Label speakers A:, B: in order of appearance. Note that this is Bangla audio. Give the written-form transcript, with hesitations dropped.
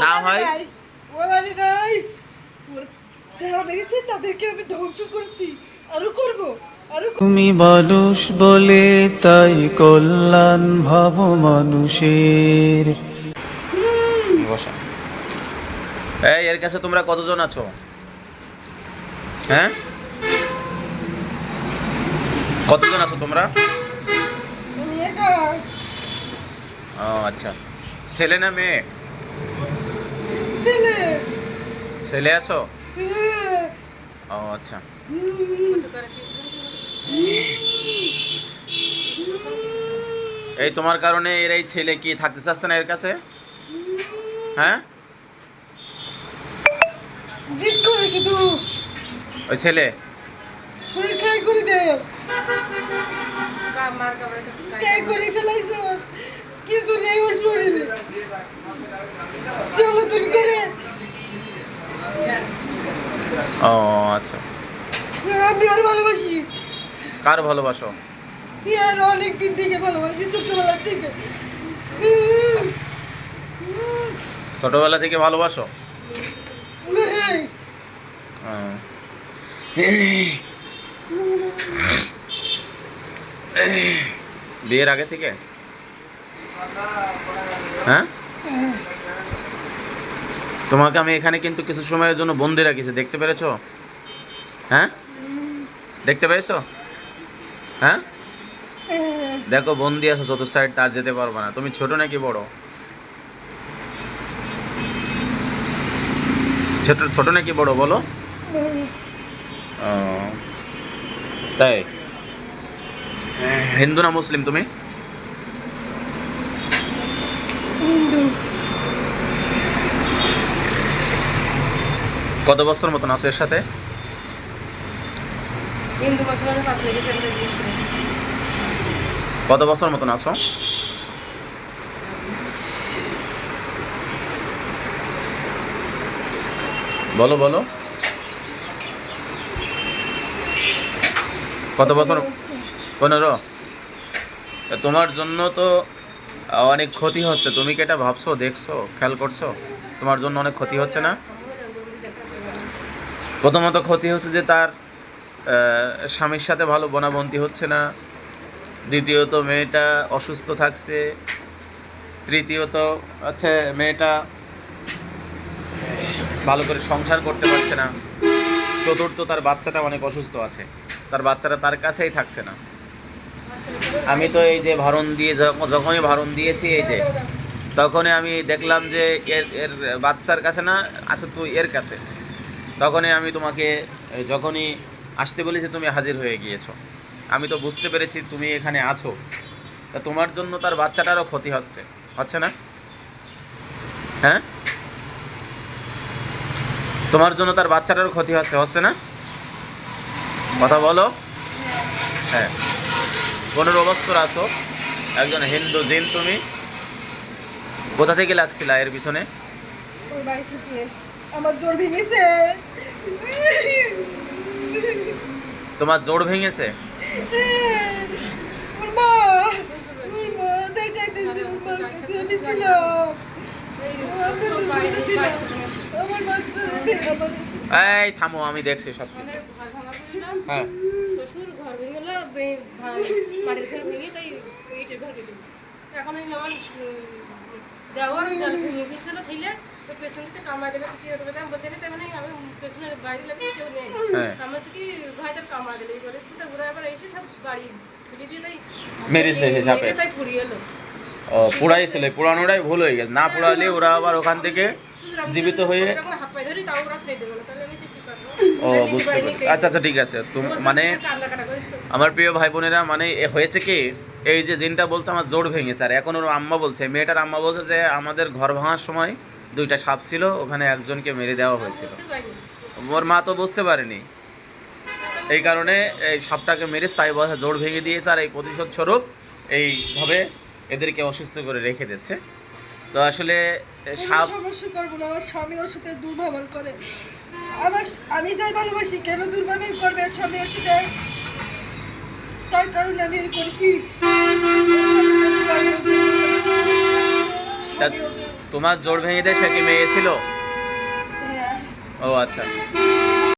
A: না হয়
B: ওরে নাই যারা মেরেছে তাদেরকে আমি ধ্বংস করছি আরো করব আরো
C: তুমি মানুষ বলে তাই কল্যাণ ভাব মানুষের।
A: বসা। এই এর কাছে তোমরা কতজন আছো? হ্যাঁ, কতজন আছো তোমরা?
B: আমি একা
A: ও আচ্ছা, ছেলে না মেয়ে?
B: ছেলে
A: ছেলে আছো? ও আচ্ছা। এই তোমার কারণে এর এই ছেলে কি থাকতে চাচ্ছে না এর কাছে? হ্যাঁ,
B: জিদ করে শুধু
A: ওই ছেলে
B: শরীর খাই করে দেয় খাই করে ফেলাইছে ওর। কিছু নেই ওর শরীরে চলো তুই করে
A: ও আচ্ছা।
B: আমি আর ভালোবাসি
A: কার ভালোবাসো?
B: আর অনেক দিন থেকে ভালোবাসি ছোটবেলার থেকে
A: ছোটবেলা থেকে ভালোবাসো?
B: নাই।
A: ও। বিয়ের আগে থেকে? হ্যাঁ, তোমাকে আমি এখানে কিন্তু কিছু সময়ের জন্য বন্দি রাখিছি, দেখতে পেরেছো? হ্যাঁ, দেখতে পেয়েছো? হ্যাঁ, দেখো বন্দি আছো, চতুর্থ সাইড তার যেতে পারবে না। তুমি ছোট নাকি বড়? ছোট ছোট নাকি বড় বলো? ও, তাই? হিন্দু না মুসলিম তুমি?
B: হিন্দু
A: কত বছর মতন আছো এর সাথে?
D: হিন্দু মুসলমান পাঁচ লেগেছে
A: কত বছর মতন আছো? বলো বলো, কত বছর? 15। তোমার জন্য তো অনেক ক্ষতি হচ্ছে, তুমি কি এটা ভাবছো, দেখছো, খেয়াল করছো? তোমার জন্য অনেক ক্ষতি হচ্ছে না? প্রথমত ক্ষতি হচ্ছে যে তার স্বামীর সাথে ভালো বনাবন্তি হচ্ছে না, দ্বিতীয়ত মেয়েটা অসুস্থ থাকছে, তৃতীয়ত হচ্ছে মেয়েটা ভালো করে সংসার করতে পারছে না, চতুর্থ তার বাচ্চাটা অনেক অসুস্থ আছে, তার বাচ্চাটা তার কাছেই থাকছে না। আমি তো এই যে ভাড়ন দিয়ে যখনই ভাড়ন দিয়েছি এই যে তখনই আমি দেখলাম যে এর এর বাচ্চার কাছে না আছে, তুই এর কাছে। তখনই আমি তোমাকে যখনই আসতে বলেছি তুমি হাজির হয়ে গিয়েছো। আমি তো বুঝতে পেরেছি তুমি এখানে আছো, তা তোমার জন্য তার বাচ্চাটারও ক্ষতি হচ্ছে না? হ্যাঁ, তোমার জন্য তার বাচ্চাটারও ক্ষতি হচ্ছে না? কথা বলো। হ্যাঁ, 15 বছর আছো, একজন হিন্দু জিন তুমি। কোথা থেকে লাগছিলা এর পিছনে?
B: ওই বাড়ি থেকে আমার জোর ভেঙেছে
A: তোমার জোড় ভেঙেছে?
B: ওর মা দেখাইতেছে ওর মার কাছে আমি ছিলাম আমি তো ছিলাম আমার বাচ্চা
A: এই থামো, আমি দেখছি সব কিছু। হ্যাঁ,
D: শ্বশুর ঘর ভেঙে গেল, মাটির ঘর ভেঙে তাই ইটের ঘর কেটে এখন আমার দেওয়ার ভেঙে গেছিল ঠেলে তো পেছনতে কামাই দেবে কি করবে আমি বলতে তাই মানে আমি পেছনের বাইরে লাগবে কেউ নেই আমার কি ভাই তার কামা দিলে এই পরিস্থিতি ঘুরে আবার এসে সব বাড়ি ফেলে দিয়ে তাই
A: মেরেছে হিসাবে।
D: তাই পুড়িয়ে এলো।
A: ও পুড়াইছিল, পুরানোটাই ভুল হয়ে গেছে, না পুড়ালে ওরা আবার ওখান থেকে জীবিত হয়ে।
D: হাত পায়ে ধরি তাও ওরা ছেড়ে দেবে না, তাহলে আমি সে কি করবো?
A: ও বুঝতে পেরেছি। আচ্ছা আচ্ছা ঠিক আছে। তুমি মানে আমার প্রিয় ভাই বোনেরা, মানে হয়েছে কি, এই যে জিনটা বলছে আমার জোড় ভেঙেছে, আর এখন ওর আম্মা বলছে, মেয়েটার আম্মা বলছে যে আমাদের ঘর ভাঙার সময় 2টা সাপ ছিল, ওখানে একজনকে মেরে দেওয়া হয়েছিল। ওর মা তো বুঝতে পারেনি, এই কারণে এই সাপটাকে মেরে তাই বলছে জোড় ভেঙে দিয়েছে, আর এই প্রতিশোধ স্বরূপ এইভাবে এদেরকে অসুস্থ করে রেখে দিয়েছে। তো আসলে সাপ
B: সমস্যা করবো না, আমার স্বামী ওর সাথে দুর্ব্যবহার করে, আমি তার ভালোবাসি, কেন দুর্ব্যবহার করবে আর স্বামী ওর সাথে? তার কারণে আমি এই করেছি।
A: তা
B: আমি ওকে
A: তোমার জোর ভেঙে দিয়ে সে কি মেয়ে ছিল?
B: হ্যাঁ
A: ও আচ্ছা।